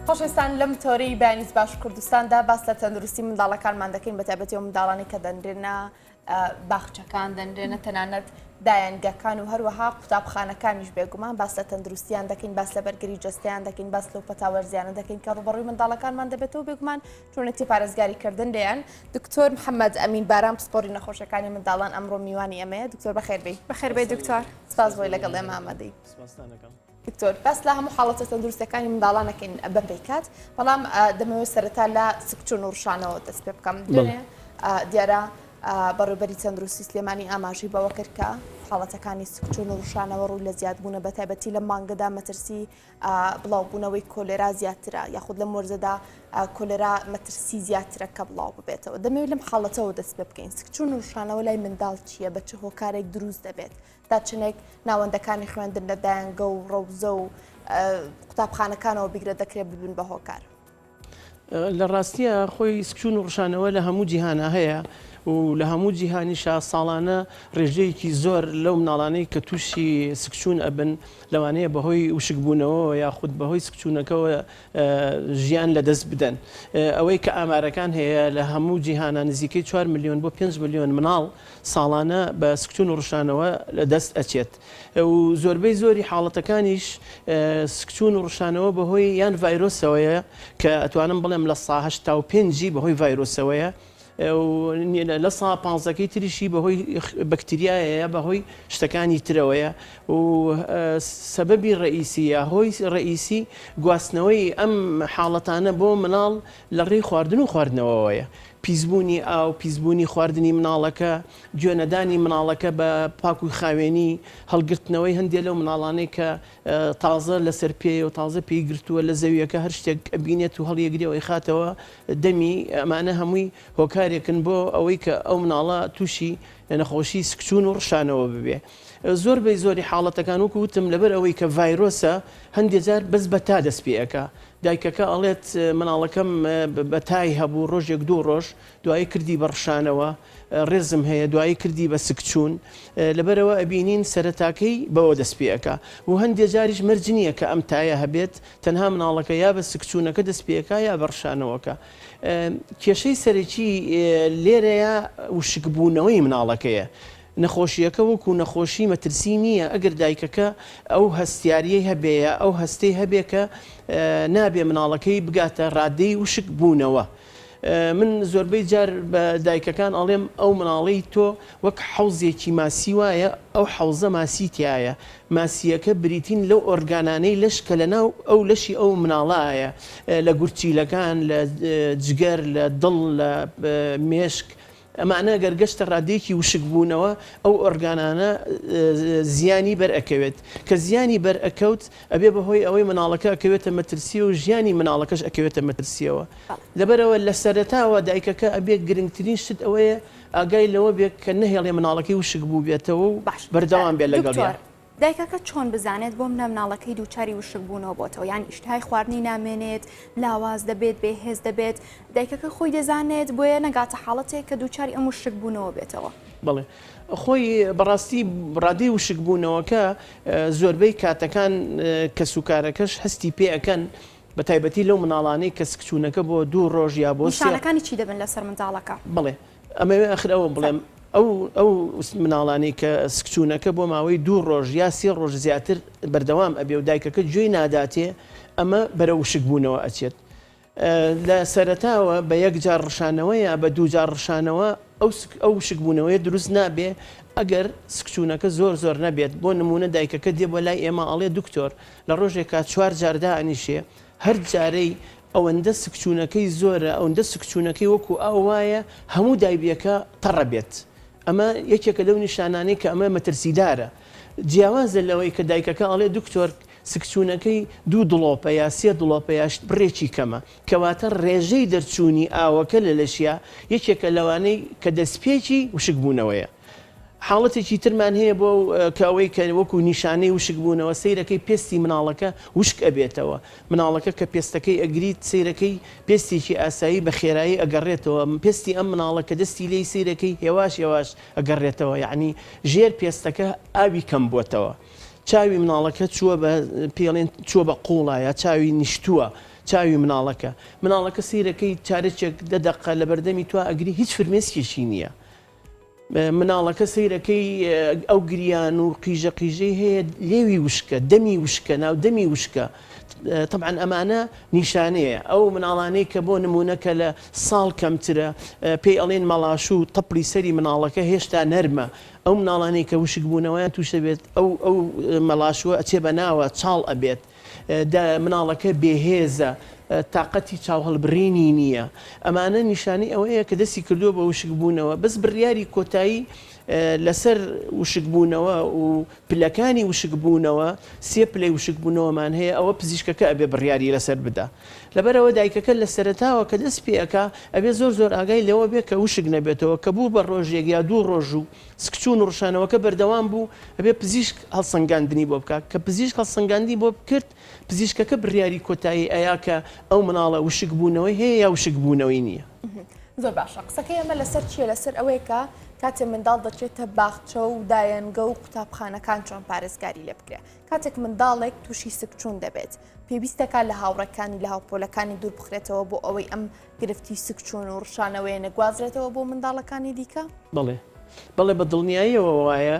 خۆشەویستان لەم تۆرەی بەیانیز باش کوردستاندا باس لە تەندروستی منداڵەکانمان دەکەین بە تایبەتیەوە منداڵانی کە دەنرێنە باخچەکان دەنرێنە تەنانەت دایانگەکان و هەروەها قوتابخانەکانیش بێگومان باس لە تەندروستیان دەکەین باس لە بەرگری جەستەیان دەکەین باس لەو پەتاوەرزیانە دەکەین کە ڕوبەڕووی منداڵەکانمان دەبێتەوە بێگومان چۆنەتی پارێزگاریکردن دەیان دکتۆر محەممەد ئەمین باران پسپۆری نەخۆشەکانی منداڵان ئەمڕۆ میوانی ئەمەیە دکتۆر بەخێربێ بەخێربێ دکتۆر سپاس بۆی لەگەڵ ئێمە ئامادەی دکتۆر باس لە هەموو حاڵەتە تەندروستەکانی منداڵانەکەین بەپێکات بەڵام دەمەوێت سەرەتا لە سکچوون و ڕشانەوە دەست پێ بکەم دیارە بەڕێوەبەری تەندروستی سلێمانی ئاماژەی بەوە کرد کە حاڵەتەکانی سکچوون و ڕشانەوە ڕووی لە زیادبوونە بە تایبەتی لە مانگەدا مەترسی بڵاوبوونەوەی کۆلێرا زیاترە یاخود لە مۆرزەدا کۆلێرا مەترسی زیاترە کە بڵاو ببێتەوە دەمەوێت لەم حاڵەتەوە دەست پێ بکەین سکچوون و ڕشانەوە لای منداڵ چییە بە چه هۆکارێک دروست دەبێت تا چنێک ناوەندەکانی خوێندن لە دایانگە و ڕەوزە و قوتابخانەکانەوە بیگرە دەکرێت ببن بە هۆکار لە ڕاستیە خۆی سکچوون و ڕشانەوە لە هەموو جیهانە هەیە و لە هەموو جیهانیشا ساڵانە ڕێژەیەکی زۆر لەو مناڵانەی کە تووشی سکچوون ئەبن لەوانەیە بەهۆی وشکبوونەوە یاخود بەهۆی سکچوونەکەەوە ژیان لەدەست بدەن ئەوەی کە ئامارەکان هەیە لە هەموو جیهانە نزیکەی 4 میلیۆن بۆ 5 میلیۆن مناڵ ساڵانە بە سکچوون و ڕشانەوە لەدەست ئەچێت و زۆربەی زۆری حاڵەتەکانیش سکچوون و ڕشانەوە بەهۆی یان ڤایرۆسەوەیە کە ئەتوانم بڵێم لە سا 85 بەهۆی ڤایرۆسەوەیە لە سا 15 تریشی بەهۆی بەکتریایە بەهۆی شتەکانی ترەوەیە و سەبەبی ڕئیسی یا هۆی ڕئیسی گواستنەوەی ئەم حاڵەتانە بۆ مناڵ لە ڕێی خواردن و خواردنەوەیە پیسبوونی ئاو پیسبوونی خواردنی مناڵەکە گوێنەدانی مناڵەکە بە پاک و خاوێنی هەڵگرتنەوەی هەندێک لەو مناڵانەی کە تازە لەسەر پێ و تازە پێی گرتووە لە زەویەکە هەر شتێک بینێت و هەڵیەگرێەوەی خاتەوە دەمی ئەمانە هەمووی هۆکارێکن بۆ ئەوەی کە ئەو مناڵە تووشی نەخۆشی سکچوون و ڕشانەوە ببێ زۆربەی زۆری حاڵەتەکان وەکو وتم لەبەر ئەوەی کە ڤایرۆسە هەندێک جار بەس بە تا دەست پێەکە دایکەکە ئەڵێت مناڵەکەم بە تای هەبوو ڕۆژێک دوو ڕۆژ دوایی کردی بە ڕشانەوە ڕێزم هەیە دوایی کردی بە سکچوون لەبەرەوە ئەبینین سەرەتاکەی بەوە دەست پێەکە و هەندێک جاریش مەرج نییە کە ئەم تایە هەبێت تەنها مناڵەکە یا بە سکچوونەکە دەست پێەکە یا بە ڕشانەوەکە کێشەی سەرەکی لێرەیە وشکبوونەوەی مناڵەکەیە نەخۆشیەکە وەکو نەخۆشی مەترسی نییە ئەگەر دایکەکە ئەو هەستیاریەی هەبەیە ئەو هەستەی هەبێ کە نابێ مناڵەکەی بگاتە ڕادەی وشک بوونەوە من زۆربەی جار بە دایکەکان ئەڵێم ئەو مناڵی تۆ وەک حەوزێکی ماسی وایە ئەو حەوزە ماسی تایە ماسیەکە بریتین لەو ئۆرگانانەی لەش کە لەناو ئەو لەشی ئەو مناڵایە لە گورچیلەکان لە جگەر لە دڵ لە مێشک ئەمانە گەرگەشتە ڕادێکی وشک بوونەوە ئەو ئۆرگانانە زیانی بەرئەکەوێت کە زیانی بەرئەکەوت ئەبێ بەهۆی ئەوەی مناڵەکە ئەکەوێتە مەترسی و ژیانی مناڵەکەش ئەکەوێتە مەترسیەوە لەبەرەوە لە سەرەتاوە دایکەکە ئەبێ گرنگترین شت ئەوەیە ئاگای لەوە بێت کە نەهێڵێ مناڵەکەی وشک بوو بێتەوە و بەردەوام بێت لەگەڵ دایکەکە چۆن بزانێت بۆ منە مناڵەکەی دووچاری وشک بوونەوە بۆتەوە یان ئیشتهای خواردنی نامێنێت لاواز دەبێت بێهێز دەبێت دایکەکە خۆی دەزانێت بۆیە نەگاتە حاڵەتێک کە دووچاری ئەم وشک بوونەوە بێتەوە بڵێ خۆی بەڕاستی ڕادەی وشک بوونەوەکە زۆربەی کاتەکان کە سوکارەکەش هەستی پێ ئەەکەن بە تایبەتی لەو مناڵانەی کە سکچوونەکە بۆ دوو ڕۆژ یا بۆ نیشانەکانی چی دەبن لەسەر منداڵەکە بڵێ ئەمەوێ ئەخر ئەوە بڵێم ئەو مناڵانی کە سکچوونەکە بۆ ماوەی دوو ڕۆژ یا سێ ڕۆژ زیاتر بەردەوام ئەبێ و دایکەکە گوێی ناداتێ ئەمە بەرە وشک بوونەوە ئەچێت لە سەرەتاوە بە یەک جار ڕشانەوە یا بە دوو جار ڕشانەوە ئەو وشک بوونەوەی دروست نابێ ئەگەر سکچوونەکە زۆر نەبێت بۆ نمونە دایکەکە دێ بۆ لای ئێمە ئەڵێ دکتۆر لە ڕۆژێکا 4 جاردا ئەنیشێ هەر جارەی ئەوەندە سکچوونەکەی زۆرە ئەوەندە سکچوونەکەی وەکو ئەو وایە هەموو دایبیەکە تەڕە بێت ئەمە یەکێکە لەو نیشانانەی کە ئەمە مەترسیدارە جیاوازە لەوەی کە دایکەکە ئەڵێ دکتۆر سکچوونەکەی دوو دڵۆپە یا سێ دڵۆپە یا بڕێکی کەمە کەواتە ڕێژەی دەرچوونی ئاوەکە لە لەشیا یەکێکە لەوانەی کە دەستپێکی وشک بوونەوەیە حاڵەتێکی ترمان هەیە بۆ کەوەی کە وەکو نیشانەی وشک بوونەوە سەیرەکەی پێستی مناڵەکە وشک ئەبێتەوە مناڵەکە کە پێستەکەی ئەگریت سەیرەکەی پێستێکی ئاسایی بە خێرایی ئەگەڕێتەوە پێستی ئەم مناڵەکە دەستی لێی سەیرەکەی هێواش ئەگەڕێتەوە یعنی ژێر پێستەکە ئاوی کەم بووتەوە چاوی مناڵەکە چووە بە پێڵێن چووە بە قوڵایە چاوی نیشتووە چاوی مناڵەکە سیرەکەی چارەچێک دەدەقە لە بەردەمی تو ئەگری هیچ فرمێسکیشی نییە. مناڵەکە سیرەکەی ئەو گریان و قیژە قیژەی هەیە لێوی وشکە دەمی وشکە ناو دەمی وشکە. طبعا ئەمانە نیشانەیە ئەو مناڵانەی کە بۆ نمونونەکە لە ساڵ کەمترە پێی ئەڵێن مەڵاش و تەپڵی سەری مناڵەکە هێشتا نەرمە ئەو مناڵانەی کە وشک بوونەوەیان تووشە بێت ئەو مەلاشوە ئەچێ بە ناوە چاڵ ئەبێت مناڵەکە بێهێزە تااقەتی چاو هەڵبڕینی نییە ئەمانە نیشانی ئەوەیە کە دەستی کردووە بە وشک بوونەوە بەس بڕیاری کۆتایی لەسەر وشک بوونەوە و پلەکانی وشک بوونەوە سێ پلەی وشک بوونەوەمان هەیە ئەوە پزیشکەکە ئەبێ بڕیاری لەسەر بدا لەبەرەوە دایکەکە لە سەرتاوە کە دەست پێەکە ئەبێ زۆر ئاگای لەوە بێت کە وشک نەبێتەوە کە بوو بە ڕۆژێک یا دوو ڕۆژ و سکچون و ڕشانەوەکە بەردەوام بوو ئەبێ پزیشک هەڵسەنگاندنی بۆ بکات کە پزیشک هەڵسەنگاندی بۆ بکرد پزیشکەکە بڕیاری کۆتایی ئەیا کە ئەو مناڵە وشک بوونەوەی هەیە یا وشک بوونەوەی نییە. زۆر باشە قسەکەی ئەمە لەسەر چیە لەسەر ئەوەیە کە کاتێک منداڵ دەچێتە باخچە و دایەنگە و قوتابخانەکان چۆن پارێزگاری لێ بکرێت کاتێک منداڵێک تووشی سکچون دەبێت پێویستەکە لە هاوڕەکانی لە هاوپۆلەکانی دوور بخرێتەوە بۆ ئەوەی ئەم گرفتی سکچون و ڕشانەوەی نەگوازرێتەوە بۆ منداڵەکانی دیکە؟ بەڵێ بە دڵنیاییەوە وایە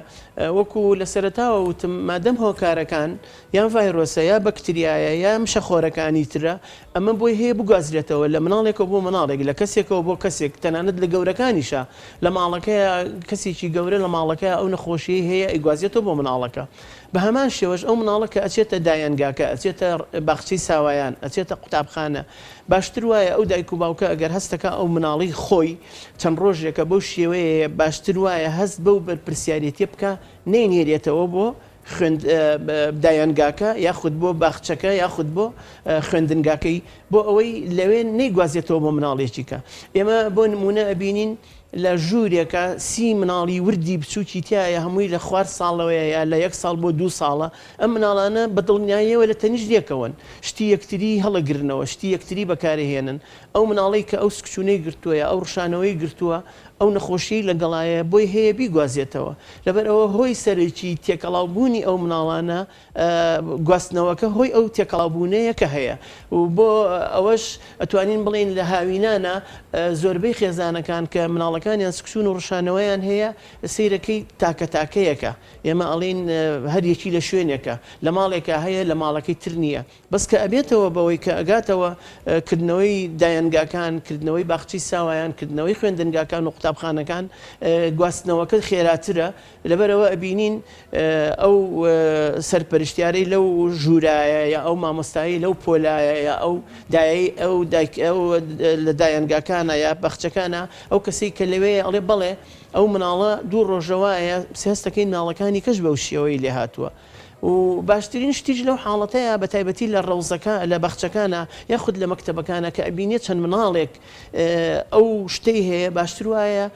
وەکو لە سەرتاوە وتم مادەم هۆکارەکان یان ڤایرۆسە یا بەکتریایە یا مشەخۆرەکانی ترە ئەمە بۆی هەیە بگوازرێتەوە لە مناڵێکەوە بۆ مناڵێک لە کەسێکەوە بۆ کەسێک تەنانەت لە گەورەکانیشە لە ماڵەکەیە کەسێکی گەورە لە ماڵەکە ئەو نەخۆشیی هەیە ئیگوازێتەوە بۆ مناڵەکە بە هەمان شێوەش ئەو مناڵەکە ئەچێتە دایەنگاکە ئەچێتە باخچەی ساوایان ئەچێتە قوتابخانە باشتر وایە ئەو دایک و باوکە ئەگەر هەستەکە ئەو مناڵی خۆی چەند ڕۆژێکە بەو شێوەیە باشتر وایە هەست بەو بەرپرسیارەتی بکە نێنێرێتەوە بۆ دایانگاکە یاخود بۆ باخچەکە یاخود بۆ خوێندنگاکەی بۆ ئەوەی لەوێ نەیگوازێتەوە بۆ مناڵێکیکە ئێمە بۆ نمونە ئەبینین لە ژوورێکە سی مناڵی وردی بچووکی تایە هەمووی لە خوار ساڵەوەیە لە 1 ساڵ بۆ 2 ساڵە ئەم مناڵانە بەدڵنیاییەوە لە تەنیش لێکەوەن شتی یەکتری هەڵەگرنەوە شتی یەکتری بەکارهێنن ئەو مناڵی کە ئەو سکچونەی گرتووە ئەو ڕشانەوەی گرتووە ئەو نەخۆشی لەگەڵایە بۆی هەیە بیگوازێتەوە لەبەرەوە هۆی سەرەکی تێکەڵاوبوونی ئەو مناڵانە گواستنەوەکە هۆی ئەو تێکەڵاوبوونەیە کە هەیە و بۆ ئەوەش ئەتوانین بڵێن لە هاوینانە زۆربەی خێزانەکان کە مناڵەکانیان سکچون و ڕشانەوەیان هەیە سیرەکەی تاکەتاکەیەکە ئێمە ئەڵین هەریەکی لە شوێنێکە لە ماڵێکە هەیە لە ماڵەکەی تر نییە بەس کە ئەبێتەوە بەوەی کە ئەگاتەوە کردنەوەی دایەنگاکان کردنەوەی باخچی ساوایان کردنەوەی خوێندنگاکان و قوتابخانەکان گواستنەوەکە خێراترە لەبەرەوە ئەبینین ئەو سەرپەرشتیارەی لەو ژوورایە یا ئەو مامۆستایی لەو پۆلایە یا ئەو لە دایەنگاکانە یا بەخچەکانە ئەو کەسەی کە لەوەیە ئەڵێ بەڵێ ئەو مناڵە دوو ڕۆژەوەیە سێستەکەی مناڵەکانی کەش بەو شێوەی لێ هاتووە و باشترین شتیش لەو حاڵەتەیە بە تایبەتی لە ڕەوزەکە لە بەخچەکانە یاخود لە مەکتەبەکانە کە ئەبینێت چەند مناڵێک ئەو شتەی هەیە باشتر وایە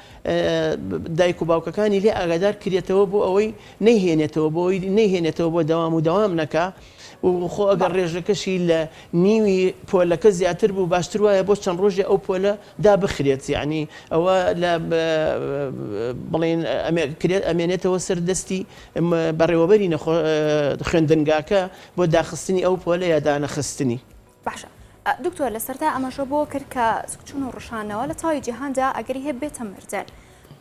دایک و باوکەکانی لێ ئاگادار کرێتەوە بۆ ئەوەی نەیهێنێتەوە بۆی نەیهێنێتەوە بۆ دەوام نەکا و خۆ ئەگەر ڕێژەکەشی لە نیوی پۆلەکە زیاتر بوو باشتر وایە بۆ چەند ڕۆژێ ئەو پۆلە دابخرێت یعنی ئەوە لە بڵێن ئەمێنێتەوە سەردەستی بەڕێوەبەری خوێندنگاکە بۆ داخستنی ئەو پۆلە یا دانەخستنی. باشە دکتۆر لەسەرتا ئەمەشە بۆ کرد کە سکچون و ڕشانەوە لە تاوی جیهاندا ئەگەری هەیە بێتە مردن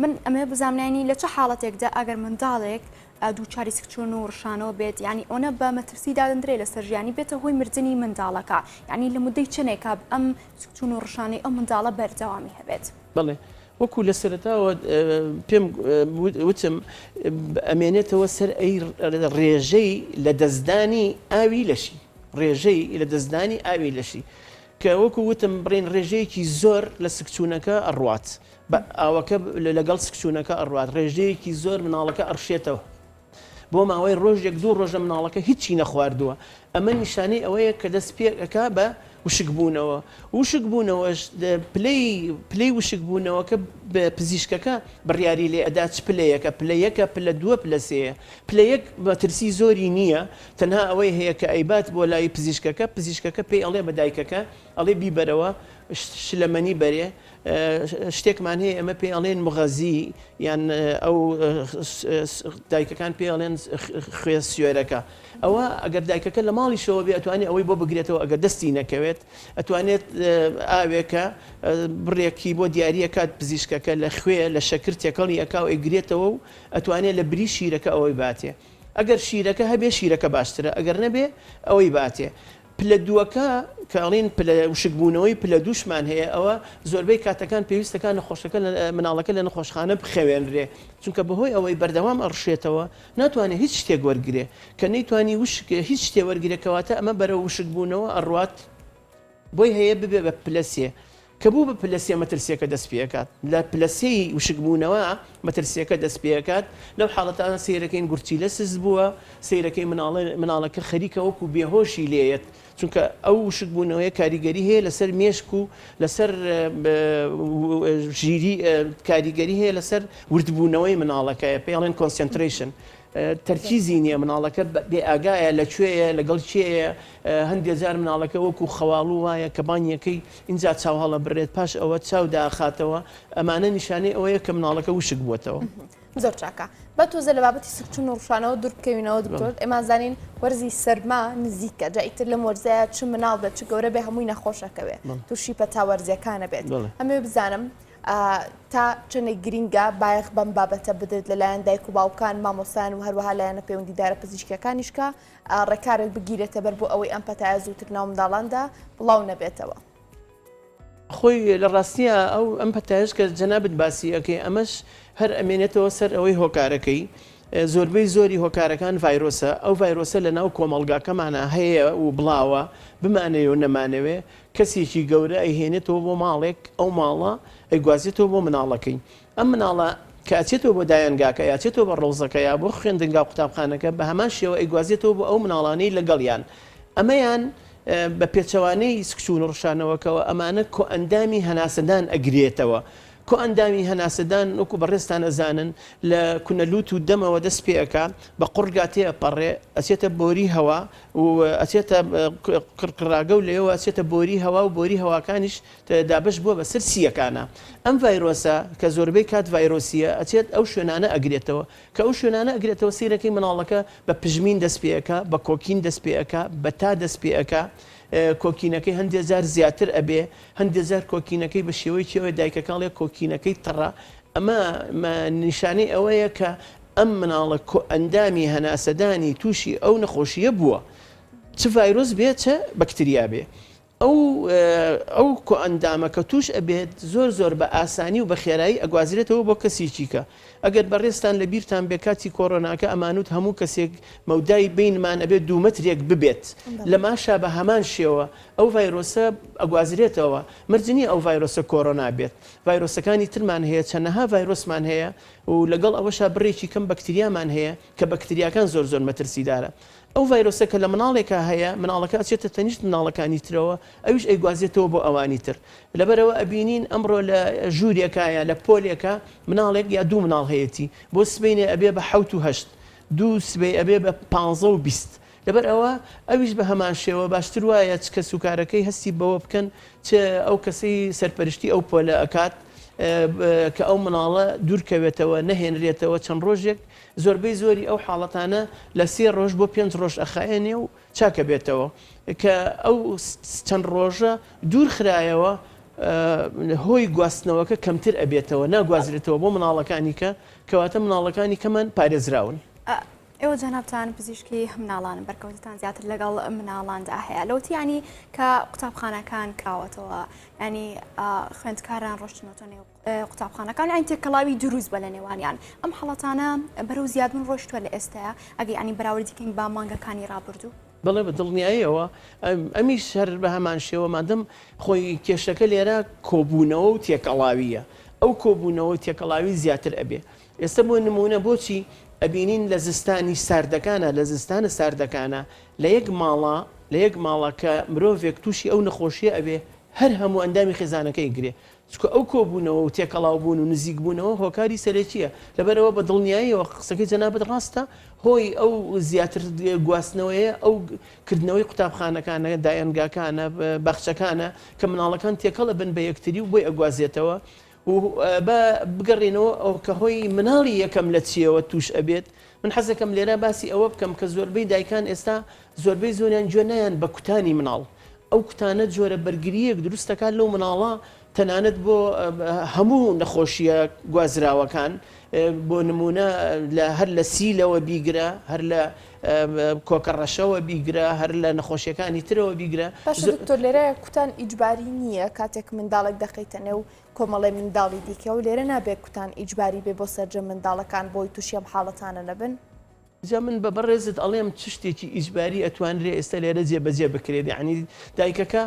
من ئەمێ بزانانی لە چه حاڵەتێکدا ئەگەر منداڵێک دووچاری سکچون و ڕشانەوە بێت ینی ئەوە بە مەترسی دادەندرێت لە سەرژیانی بێتە هۆی مردنی منداڵەکە ینی لە مدەی چنێکە ئەم سکچون و ڕشانەی ئەو منداڵە بەردەوامی هەبێت. بڵێ وەکو لە سەرەتاوە پێم وتم ئەمێنێتەوە سەر ئەی ڕێژەی لە دەستدانی ئاوی لەشی ڕێژەی لە دەستدانی ئاوی لەشی کە وەکو وتم بڕێن ڕێژەیەکی زۆر لە سکچوونەکە ئەڕوات ئاوەکە لەگەڵ سکچوونەکە ئەڕوات ڕێژەیەکی زۆر مناڵەکە ئەڕشێتەوە بۆ ماوەی ڕۆژێک دوو ڕۆژە مناڵەکە هیچی نەخواردووە ئەمە نیشانەی ئەوەیە کە دەست پێەکە بە وشک بوونەوە وشک بوونەوەش پلەی وشک بوونەوەکە بە پزیشکەکە بڕیاری لێ ئەدا چ پلەیەکە پلەیەکە پلە دووە پلە سێیە پلەیەک مەترسی زۆری نییە تەنها ئەوەی هەیە کە ئەیبات بۆ لای پزیشکەکە پزیشکەکە پێی ئەڵێ بە دایکەکە ئەڵێ بیبەرەوە شلەمەنی بەرێ شتێکمان هەیە ئەمە پێڵێن مغەزی یان ئەو دایکەکان پێڵێن خوێ سوێرەکە ئەوە ئەگەر دایکەکە لە ماڵی شەوە بێ ئەتوانێت ئەوەی بۆ بگرێتەوە ئەگەر دەستی نەکەوێت ئەتوانێت ئاوێکە بڕێکی بۆ دیارریەکات پزیشکەکە لە خوێ لە شەکر تێکەڵی ئەکاو ئەگرێتەوە و ئەتوانێت لە بری شیرەکە ئەوەی باتێ ئەگەر شیرەکە هەبێ شیرەکە باشترە ئەگەر نەبێ ئەوەی باتێ پلە دووەکە کاڵین وشکبوونەوەی پلە دووشمان هەیە ئەوە زۆربەی کاتەکان پێویستەکان نەخۆشەکە مناڵەکە لە نەخۆشخانە بخەوێنرێ چونکە بەهۆی ئەوەی بەردەوام ئەڕشێتەوە ناتوانێت هیچ شتێک وەرگێ کە نەیتوانی هیچ شتێ وەرگێکەوەتە ئەمە بەرە وشکبوونەوە ئەڕوات بۆی هەیە ببێ بە پلەسێ کە بوو بە پلەسێ مەترسیەکە دەست پێکات لە پلەسی وشکبوونەوە مەترسیەکە دەست پێکات لەو حاڵەتانە سیرەکەی گورچی لە سز بووە سیرەکەی مناڵەکە خەریکە وەکو بێهۆشی لێیت چونکە ئەو وشکبوونەوەی کاریگەری هەیە لەسەر مێشک و لەسەر ژیری کاریگەری هەیە لەسەر وردبوونەوەی مناڵەکەیە پێڵێن کۆنسنتریشن تەرکیزی نییە مناڵەکە بێ ئاگایە لەکوێیە لەگەڵ چێیە هەندێک جار مناڵەکە وەکو خەواڵو وایە کە بانیەکەی اینجا چاوهڵە بڕێت پاش ئەوە چاو داخاتەوە ئەمانە نیشانەی ئەوەیە کە مناڵەکە وشک بووەتەوە. زۆر چاکە بە تۆزە لە بابەتی سکچون و ڕوشانەوە دوور بکەوینەوە دکتۆر ئێمە زانین وەرزی سەرما نزیکە جا ئیتر لەم وەرزەیە چ مناڵ بێت چ گەورە بێ هەمووی نەخۆشەکەوێ تووشی پەتاوەرزیەکانە بێت ئەمێ بزانم تا چنێک گرینگە بایەخ بەم بابەتە بدرێت لەلایەن دایک و باوکان مامۆسان و هەروەها لایەنە پەیوەندیدارە پزیشکەکانیشکە ڕێکارێک بگیرێتە بەر بۆ ئەوەی ئەم پەتایە زووتر ناو منداڵاندا بڵاو نەبێتەوە. خۆی لە ڕاستیە ئەو ئەم پەتایش کە جەنابەت باسی ئەەکەی ئەمەش هەر ئەمێنێتەوە سەر ئەوەی هۆکارەکەی زۆربەی زۆری هۆکارەکان ڤایرۆسە ئەو ڤایرۆسە لە ناو کۆمەڵگاکەمانە هەیە و بڵاوە بمانەوێ و نەمانەوێ کەسێکی گەورە ئەیهێنێتەوە بۆ ماڵێک ئەو ماڵە ئەیگوازێتەوە بۆ مناڵەکەی ئەم مناڵە کاتێتەوە بۆ دایانگاکە یاچێتەوە بە ڕۆڵزەکە یا بۆ خوێندنگا قوتابخانەکە بە هەمان شێوە ئەیگوازێتەوە بۆ ئەو مناڵانەی لەگەڵیان ئەمەیان بە پێچەوانەی سکچون و ڕشانەوەکەوە ئەمانە کۆ ئەندامی هەناسەدان ئەگرێتەوە کۆ ئەندامی هەناسەدان وەکو بەڕێستان ئەزانن لە کونەلووت و دەمەوە دەست پێەکە بە قورگاتێ ئەپەڕێ ئەچێتە بۆری هەوا و ئەچێتە قڕقڕاگە و لێەوە ئەچێتە بۆری هەوا و بۆری هەواکانیش دابش بووە بە سەر سیەکانە ئەم ڤایرۆسە کە زۆربەی کات ڤایرۆسیە ئەچێت ئەو شوێنانە ئەگرێتەوە کە ئەو شوێنانە ئەگرێتەوە سیرەکەی مناڵەکە بە پژمین دەست پێەکە بە کۆکین دەست پێەکە بە تا دەست پێەکە کۆکینەکەی هەندێک جار زیاتر ئەبێ هەندێک جار کۆکینەکەی بە شێوەی کێوە دایکەکانڵێ کۆکینەکەی تەڕە ئەمە نیشانەی ئەوەیە کە ئەم مناڵە ئەندامی هەناسەدانی تووشی ئەو نەخۆشیە بووە چ ڤایرۆس بێت چە بەکتریا بێ ئەو کۆ ئەندامەکە توش ئەبێت زۆر بە ئاسانی و بە خێرایی ئەگوازرێتەوە بۆ کەسێکیکە ئەگەر بەڕێستان لە بیرتان بێ کاتی کۆڕۆناکە ئەمانوت هەموو کەسێک مەودای بینمان ئەبێت 2 مەترێک ببێت لە ماشا بە هەمان شێوە ئەو ڤایرۆسە ئەگوازرێتەوە مرجنی ئەو ڤایرۆسە کۆڕۆنا بێت ڤایرۆسەکانی ترمان هەیە چەندەها ڤایرۆسمان هەیە و لەگەڵ ئەوەشا بڕێکی کەم بەکتریامان هەیە کە بەکتریاکان زۆر مەترسیدارە ئەو ڤایرۆسەکە لە مناڵێکە هەیە مناڵەکە ئەچێتە تەنیشت مناڵەکانی ترەوە ئەوش ئەیگوازێتەوە بۆ ئەوانی تر لەبەرەوە ئەبینین ئەمڕۆ لە ژوورێکایە لە پۆلێکە مناڵێک یا 2 مناڵ هەیەی بۆ سبینێ ئەبێ بە 7 و 8 2 سبەی ئەبێ بە 15 و 20 لەبەر ئەوە ئەویش بە هەمان شێوە باشتر وایە چ کە سوکارەکەی هەستی بەوە بکەن چ ئەو کەسەی سەرپەرشتی ئەو پۆلە ئەکات کە ئەو مناڵە دوورکەوێتەوە نەهێنرێتەوە چەند ڕۆژێک زۆربەی زۆری ئەو حاڵەتانە لە 3 ڕۆژ بۆ 5 ڕۆژ ئەخایێنێ و چاکە بێتەوە کە ئەو چەند ڕۆژە دوور خرایەوە هۆی گواستنەوەکە کەمتر ئەبێتەوە ناگوازرێتەوە بۆ مناڵەکانی کەواتە مناڵەکانی کەمان پارێزراون. ئێوە جەنابتان پزیشکی مناڵانە بەرکەوتتان زیاتر لەگەڵ مناڵاندا هەیە لەوتی ینی کە قوتابخانەکان کراوەتەوە ینی خوێندکاران ڕۆشتنەوە نێو قوتابخانەکان ئەین تێکەڵاوی دروست بە لە نێوانیان ئەم حڵەتانە بەرەو زیادبوون ڕۆشتووە لە ئێستاە ئەگەی ئەنی بەراوردیکەین با مانگەکانی ڕابردوو بەڵێ بە دڵنیاییەوە ئەمیش هەر بە هەمان شێوە مادەم خۆی کێشەکە لێرە کۆبوونەوە و تێکەڵاویە ئەو کۆبوونەوە تێکەڵاوی زیاتر ئەبێ ئێستا بۆ نمونە بۆچی ئەبینین لە زستانی ساردەکانە لە زستانە ساردەکانە لە یەک ماڵە کە مرۆڤێک تووشی ئەو نەخۆشیە ئەبێ هەر هەموو ئەندامی خێزانەکەی گرێ چکە ئەو کۆبوونەوە و تێکەڵاو بوون و نزیک بوونەوە هۆکاری سەرەکیە لەبەرەوە بە دڵنیاییەوە قسەکەی جەنابەت ڕاستە هۆی ئەو زیاتر گواستنەوەیە ئەو کردنەوەی قوتابخانەکانە دایەنگاکانە بەخشەکانە کە مناڵەکان تێکەڵە بن بە یەکتری و بۆی ئەگوازێتەوە و بگەڕێنەوە ئەو کە هۆی مناڵی یەکەم لە چیەوە توش ئەبێت من حەزەکەم لێرە باسی ئەوە بکەم کە زۆربەی دایکان ئێستا زۆربەی زۆریان گوێ نایان بە کوتانی مناڵ ئەو کوتانە جۆرە بەرگریەک دروستەکان لەو مناڵە تەنانەت بۆ هەموو نەخۆشیە گوازراوەکان بۆ نمونە هەر لە سیلەوە بیگرە هەر لە کۆکەڕەشەوە بیگرە هەر لە نەخۆشیەکانی ترەوە بیگرە دکتۆر لێرە کوتان ئیجباری نییە کاتێک منداڵێک دەخەیتە نێو کۆمەڵی منداڵی دیکە و لێرە نابێت کوتان ئیجباری بێ بۆ سەرجەم منداڵەکان بۆی تووشیم حاڵەتانە نەبن جا من بە بەڕێزت ئەڵێم چ شتێکی ئیجباری ئەتوانرێ ئێستا لێرە جێبەجێ بکرێت یعنی دایکەکە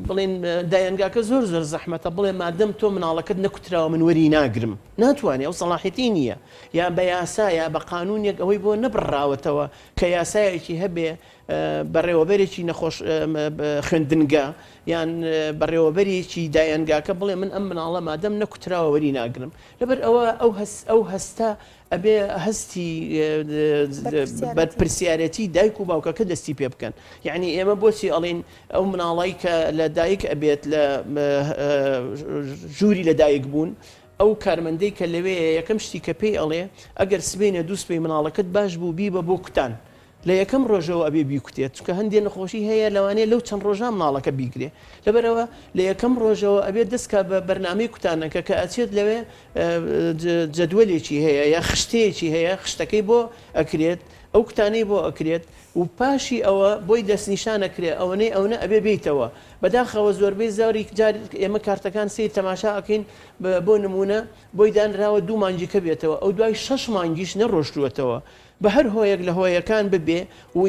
بڵێن دایەنگاکە زۆر زەحمەتە بڵێ مادەم تۆ مناڵەکەت نەکوتراوە من وەری ناگرم ناتوانێت ئەو سەڵاحیەتی نییە یا بە یاسا یا بە قانونێک ئەوەی بۆ نەبڕاوەتەوە کە یاسایەکی هەبێ بەڕێوەبەرێکی نەخۆش خوێندنگە یان بەڕێوەبەرێکی دایەنگاکە بڵێ من ئەم مناڵە مادەم نەکوتراوە وەری ناگرم لەبەر ئەو هەستە ئەبێ هەستی بەرپرسیارەتی دایک و باوکەکە دەستی پێ بکەن یعنی ئێمە بۆچی ئەڵێن ئەو مناڵی کە لە دایک ئەبێت لە ژووری لە دایک بوون ئەو کارمەندەی کە لەوێ یەکەم شتی کە پێی ئەڵێ ئەگەر سبێنە دووسبەی مناڵەکەت باش بوو بیبە بۆ کوتان لە یەکەم ڕۆژەوە ئەبێ بیکوتێت چکە هەندێک نەخۆشی هەیە لەوانەیە لەو چەند ڕۆژان مناڵەکە بیگرێ لەبەرەوە لە یەکەم ڕۆژەوە ئەبێت دەستکە بە بەرنامەی کوتانەکە کە ئەچێت لەوێ جەدوەلێکی هەیە یا خشتەیەکی هەیە خشتەکەی بۆ ئەکرێت ئەو کوتانەی بۆ ئەکرێت و پاشی ئەوە بۆی دەستنیشانەکرێت ئەوەنەی ئەوە ئەبێ بیتەوە بەداخەوە زۆربەی زاوری جار ئێمە کارتەکان سی تەماشا ئەکەین بۆ نمونە بۆی دانراوە 2 مانگیکە بێتەوە ئەو دوای 6 مانگیش نەڕۆشتووەتەوە بە هەر هۆیەک لە هۆیەکان ببێ و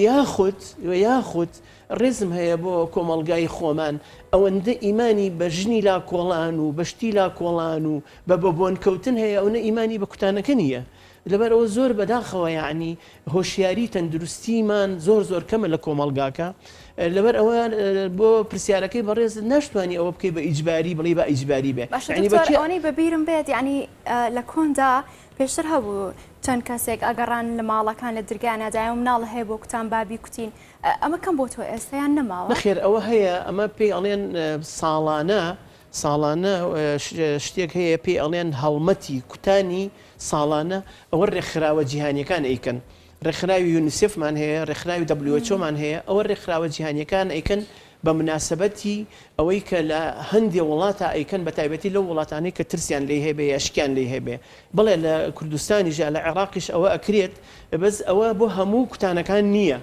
یاخود ڕێزم هەیە بۆ کۆمەڵگای خۆمان ئەوەندە ئیمانی بە ژنی لا کۆڵان و بەشتی لا کۆڵان و بە بۆنکەوتن هەیە ئەوە ئیمانی بە کوتانەکە نییە لەبەرەوە زۆر بەداخەوە یعنی هۆشیاری تەندروستیمان زۆر کەمە لە کۆمەڵگاکە لەبەر ئەوە بۆ پرسیارەکەی بەڕێز ناشتوانی ئەوە بکەی بە ئیجباری بڵێ بە ئیجباری بێ ئەوەی بەبیرم بێت ینی لە کۆندا پێشتر هەبوو چەند کەسێک ئەگەڕان لە ماڵەکان لە دەرگانەدای و مناڵ هەیە بۆ کوتان بابی کوتین ئەمە کەم بۆ تۆ ئێستایان نەماوە نەخێر ئەوە هەیە ئەمە پێی ئەڵێن ساڵانە شتێک هەیە پێی ئەڵێن هەڵمەتی کوتانی ساڵانە ئەوە ڕێکخراوە جیهانیەکان ئەیکەن ڕێکخراوی یونیسفمان هەیە ڕێکخراوی WHO-مان هەیە ئەوە ڕێکخراوە جیهانیەکان ئەیکەن بە مناسبەتی ئەوەی کە لە هەندێک وڵاتە ئەیکەن بە تایبەتی لەو وڵاتانەی کە ترسیان لێ هەبێ یا شکیان لێ هەبێ بڵێ لە کوردستانی ژە لە عێراقیش ئەوە ئەکرێت بەس ئەوە بۆ هەموو کوتانەکان نییە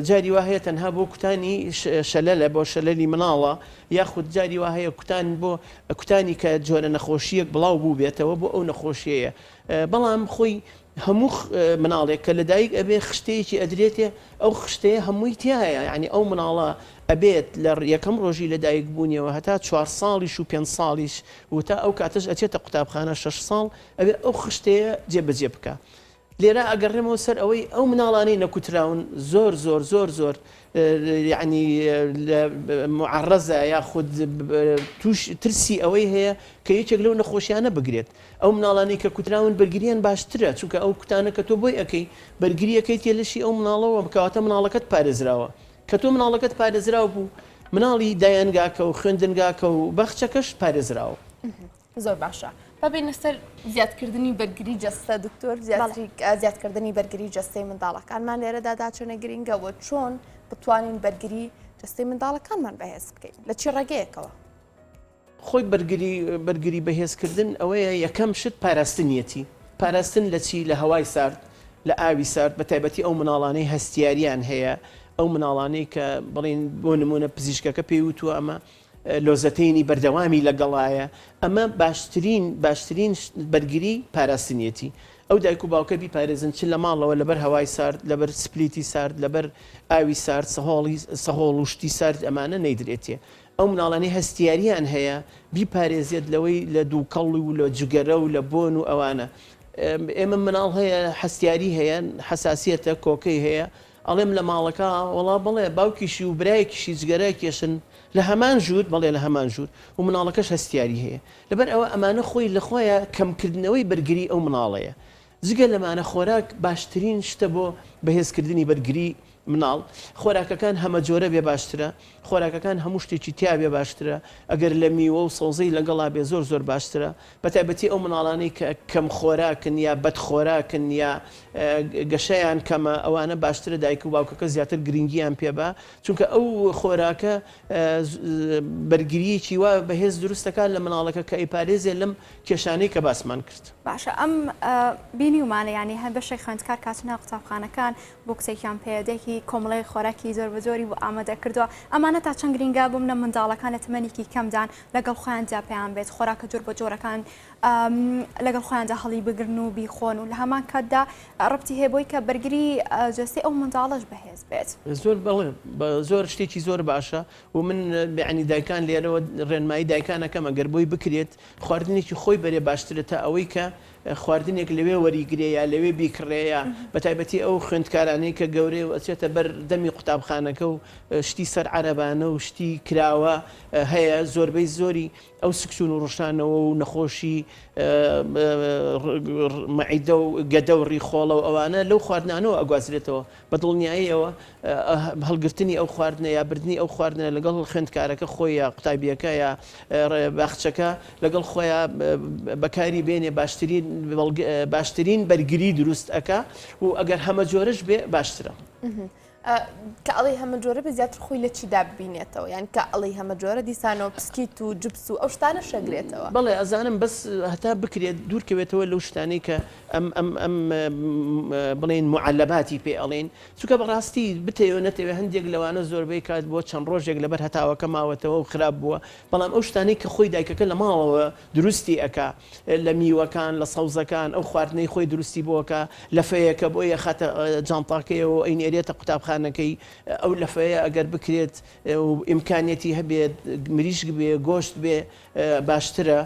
جاری وا هەیە تەنها بۆ کوتانی شەلەلە بۆ شەلەلی مناڵە یاخود جاری وا هەیە کوتان بۆ کوتانی کە جۆرە نەخۆشیەک بڵاو بوو بێتەوە بۆ ئەو نەخۆشیەیە بەڵام خۆی هەموو مناڵێک کە لەدایک ئەبێ خشتەیەکی ئەدرێتێ ئەو خشتەیە هەمووی تایە یعنی ئەو مناڵە ئەبێت لە یەکەم ڕۆژی لەدایک بوونیەوە هەتا 4 ساڵیش و 5 ساڵیش و تا ئەو کاتەش ئەچێتە قوتابخانە 6 ساڵ ئەبێ ئەو خشتەیە جێبەجێ بکە لێرە ئەگەڕێمەوە سەر ئەوەی ئەو مناڵانەی نەکوتراون زۆر یعنی معڕەزە یاخود توش ترسی ئەوەی هەیە کە یەکێک لەو نەخۆشیانە بگرێت ئەو مناڵانی کە کوتراون بەرگریان باشترە چونکە ئەو کوتانە کە تۆ بۆی ئەەکەی بەرگریەکەی تێلەشی ئەو مناڵەوە بکەواتە مناڵەکەت پارێزراوە کە تۆ مناڵەکەت پارێزراو بوو مناڵی دایانگاکە و خوێندنگاکە و بەخچەکەش پارێزراوە زۆر باشە ببینە سەر زیادکردنی بەرگری جەستە دکتۆر زیادکردنی بەرگری جەستەی منداڵەکانمان لێرەدا داچنە گرنگەوە چۆن بتوانین بەرگری جەستەی منداڵەکانمان بەهێز بکەین لە چی ڕێگەیەکەوە خۆی بەرگری بەهێزکردن ئەوەیە یەکەم شت پاراستنیەتی پاراستن لە چی لە هەوای سارد لە ئاوی سارد بە تایبەتی ئەو مناڵانەی هەستیاریان هەیە ئەو مناڵانەی کە بڵین بۆ نمونە پزیشکەکە پێی وتووە ئەمە لۆزەتەینی بەردەوامی لەگەڵایە ئەمە باشترین بەرگری پاراستنیەتی ئەو دایک و باوکە بیپارێزن چ لە ماڵەوە لەبەر هەوای سارد لەبەر سپلیتی سارد لەبەر ئاوی سارد سەهۆڵ و شتی سارد ئەمانە نەیدرێتێ ئەو مناڵانی هەستیاریان هەیە بیپارێزێت لەوەی لە دووکەڵی و لە جگەرە و لە بۆن و ئەوانە ئێمە مناڵ هەیە هەستیاری هەیە حساسیەتە کۆکەی هەیە ئەڵێم لە ماڵەکە وڵا بڵێ باوکیشی و برایەکیشی جگەرە کێشن لە هەمان ژوور بەڵێ لە هەمان ژوور و مناڵەکەش هەستیاری هەیە لەبەر ئەوە ئەمانە خۆی لە خۆیان کەمکردنەوەی بەرگری ئەو مناڵەیە جگە لەمانە خۆراک باشترین شتە بۆ بەهێزکردنی بەرگری مناڵ خۆراکەکان هەمە جۆرە بێ باشترە خۆراکەکان هەموو شتێکی تیا بێ باشترە ئەگەر لە میوە و سۆزەی لەگەڵا بێ زۆر زۆر باشترە بەتایبەتی ئەو مناڵانەی کە کەم خۆراکن یا بەد خۆراکن یا گەشەیان کەمە ئەوانە باشترە دایک و باوکەکە زیاتر گرنگیان پێبا چونکە ئەو خۆراکە بەرگریەکی وا بەهێز دروستەکان لە مناڵەکە کە ئەیپارێزێ لەم کێشانەی کە باسمان کرد. باشە ئەم بینی ومانە ینی هەم بەشێک خوێندکار کاتنا قوتابخانەکان بۆ کچێکیان پێدەکی کۆمەڵی خۆراکی زۆر بەزۆری بۆ ئامادە کردووە ئەمانە تا چەند گرنگە بووم لە منداڵەکان لە تمەنێکی کەمدان لەگەڵ خۆیاندا پێیان بێت خۆراکە جۆر بە جۆرەکان لەگەڵ خۆیاندا هەڵی بگرن و بیخۆن و لە هەمان کاتدا ڕبتی هەیە بۆی کە بەرگری جەستی ئەو منداڵەش بەهێز بێت زۆر بڵێ زۆر شتێکی زۆر باشە و من بەعنی دایکان لێرەوە ڕێنمایی دایکانەکەم ئەگەر بۆی بکرێت خواردنێکی خۆی بەرێ باشترە تا ئەوەی کە خواردنێک لەوێ وەریگرەیە لەوێ بیکڕەیە بەتایبەتی ئەو خوێندکارانەی کە گەورەی و ئەچێتە بەر دەمی قوتابخانەکە و شتی سەر عەرەبانە و شتی کراوە هەیە زۆربەی زۆری ئەو سکسون و ڕوشانەوە و نەخۆشی مەعیدە و گەدە و ڕیخۆڵە و ئەوانە لەو خواردنانەوە ئەگوازرێتەوە بە دڵنیاییەوە هەڵگرتنی ئەو خواردنە یا بردننی ئەو خواردنە لەگەڵ خوێندکارەکە خۆی یا قوتابیەکە یا باخچەکە لەگەڵ خۆیان بەکاری بێنێ باشترین بەرگری دروست ئەکا و ئەگەر هەمە جۆرەش بێ باشترە. کە ئەڵی هەمە جۆرە بە زیاتر خۆی لە چیدا ببینێتەوە یان کە ئەڵی هەمە جۆرە دیسانەوە پسکیت و جبس و ئەو شتانە شەگرێتەوە بەڵێ ئەزانم بەس هەتا بکرێت دوورکەوێتەوە لەو شتانەی کە ئەم بڵێن معلباتی پێ ئەڵێن چونکە بەڕاستی بتەوە نەتەوێ هەندێک لەوانە زۆربەی کات بۆ چەند ڕۆژێک لەبەر هەتاوەکە ماوەتەوە و خراپ بووە بەڵام ئەو شتانەی کە خۆی دایکەکە لە ماڵەوە دروستی ئەکا لە میوەکان لە سەوزەکان ئەو خواردنەی خۆی دروستی بۆکە لە فەیەکە بۆ یە خاتە جانتاکەیەوە ئەینێرێتە قوتابخانەکەی ئەو لەفەیە ئەگەر بکرێت و ئیمکانیەتی هەبێت مریشک بێ گۆشت بێ باشترە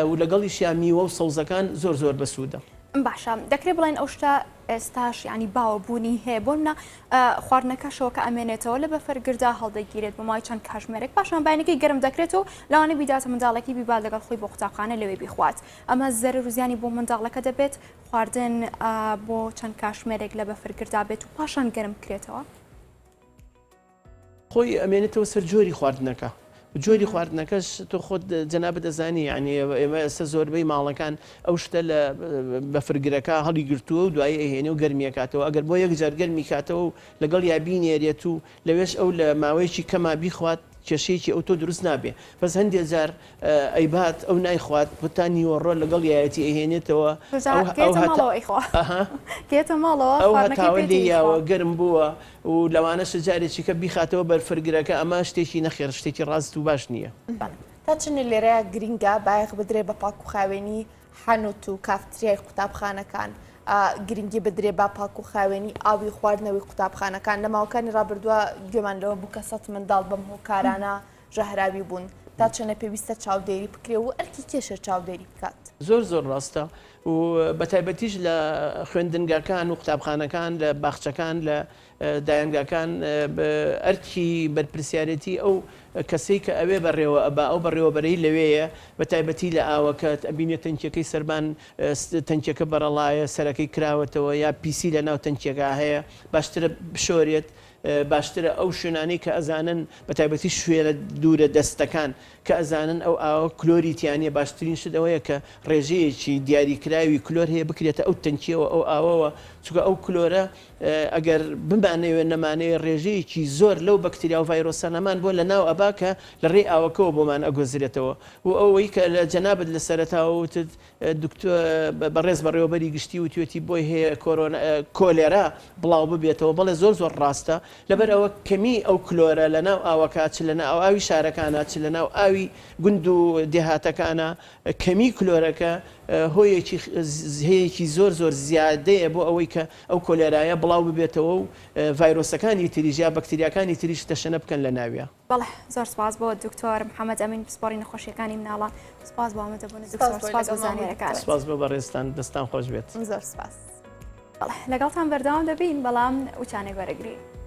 و لەگەڵیشیان میوە و سەوزەکان زۆر زۆر بەسوودە. باشە دەکرێت بڵێن ئەو شتە ئێستاش ینی باوە بوونی هەیە بۆ منە خواردنەکەشەوە کە ئەمێنێتەوە لە بەفەرگردا هەڵدەگیرێت بە مای چەند کاژمێرێک پاشان باینەکەی گەرم دەکرێتەوە لەوانە بیداتە منداڵێکی بیبا لەگەڵ خۆی بۆ قوتابخانە لەوێ بیخوات ئەمە زەرەر و زیانی بۆ منداڵەکە دەبێت خواردن بۆ چەند کاژمێرێک لە بەفەرگردا بێت و پاشان گەرم بکرێتەوە. خۆی ئەمێنێتەوە سەر جۆری خواردنەکە جۆری خواردنەکەش تۆ خۆت جەنابەت دەزانی ینی ئێمە ئێستا زۆربەی ماڵەکان ئەو شتە لە بەفرگرەکە هەڵی گرتووە و دوایی ئەهێنێ و گەرمیەکاتەوە ئەگەر بۆ یەک جار گەرمی کاتەوە و لەگەڵ یابینێرێت و لەوێش ئەو لە ماوەیەکی کەما بیخوات کێشەیەکی ئەو تۆ دروست نابێ بەس هەندێک جار ئەیبات ئەو نایخوات بتانی وەڕۆ لەگەڵ یایەتی ئەهێنێتەوە ئەو هەتاوە لێیاوە گەرم بووە و لەوانە شجارێکی کە بیخاتەوە بەرفرگرەکە ئەمە شتێکی نەخێر شتێکی ڕاست و باش نییە. تا چنە لێرەیە گرینگە بایەخ بدرێ بە پاک و خاوێنی حانوت و کافتریای قوتابخانەکان گرنگی بدرێ با پاک و خاوێنی ئاوی خواردنەوەی قوتابخانەکان لە ماوەکانی ڕابردووە گوێمانەوە بوو کە سەد منداڵ بەم هۆکارانە ژەهراوی بوون تا چەنە پێویستە چاودێری بکرێ و ئەرکی کێشە چاودێری بکات. زۆر ڕاستە و بەتایبەتیش لە خوێندنگەکان و قوتابخانەکان لە باخچەکان لە دایانگاکان ئەرکی بەرپرسیارەتی ئەو کەسەی کە ئەوێ بەڕێوە ئەبا ئەو بەڕێوەبەرەی لەوەیە بەتایبەتی لە ئاوەکەت ئەبینێت تەنکیەکەی سەربان تەنکیەکە بەرەڵایە سەرەکەی کراوەتەوە یا پیسی لە ناو تەنکیەکە هەیە باشترە بشۆرێت باشترە ئەو شوێنانەی کە ئەزانن بەتایبەتی شوێنە دوورە دەستەکان کە ئەزانن ئەو ئاوە کلۆریتیانە باشترین شتەوەیە کە ڕێژەیەکی دیاریکراوی کلۆر هەیە بکرێتە ئەو تەنکیەوە ئەو ئاوەوە چونکە ئەو کلۆرە ئەگەر بمانەوێت نەمانەوێت ڕێژەیەکی زۆر لەو بەکتریا و ڤایرۆسانەمان بۆ لە ناو ئەباکە لە ڕێ ئاوەکەەوە بۆمان ئەگۆزرێتەوە و ئەوەی کە لە جەنابەت لە سەرەتاوتت بەڕێز بەڕێوەبەری گشتی و توێتی بۆی هەیە کۆلێرا بڵاو ببێتەوە بەڵێ زۆر ڕاستە لەبەر ئەوە کەمی ئەو کلۆرە لە ناو ئاوەکە چ لە ناو ئاوی شارەکانە چ لە ناو ئاوی گوند و دێهاتەکانە کەمی کلۆرەکە هەیەکی زۆر زیادەیە بۆ ئەوەی کە ئەو کۆلێرایە بڵاو ببێتەوە و ڤایرۆسەکانی تریژ یا بەکتریاکانی تریش تەشەنە بکەن لە ناویە. بەڵێ زۆر سپاس بۆ دکتۆر محەممەد ئەمین پسپۆری نەخۆشیەکانی مناڵە سپاس بۆ ئەمەدەبوون دکتۆر سپاس بۆ زانیەرەکان سپاس بۆ بەڕێستان دەستان خۆش بێت زۆر سپاس. لەگەڵتان بەردەوام دەبین بەڵام وچانێک وەرەگری.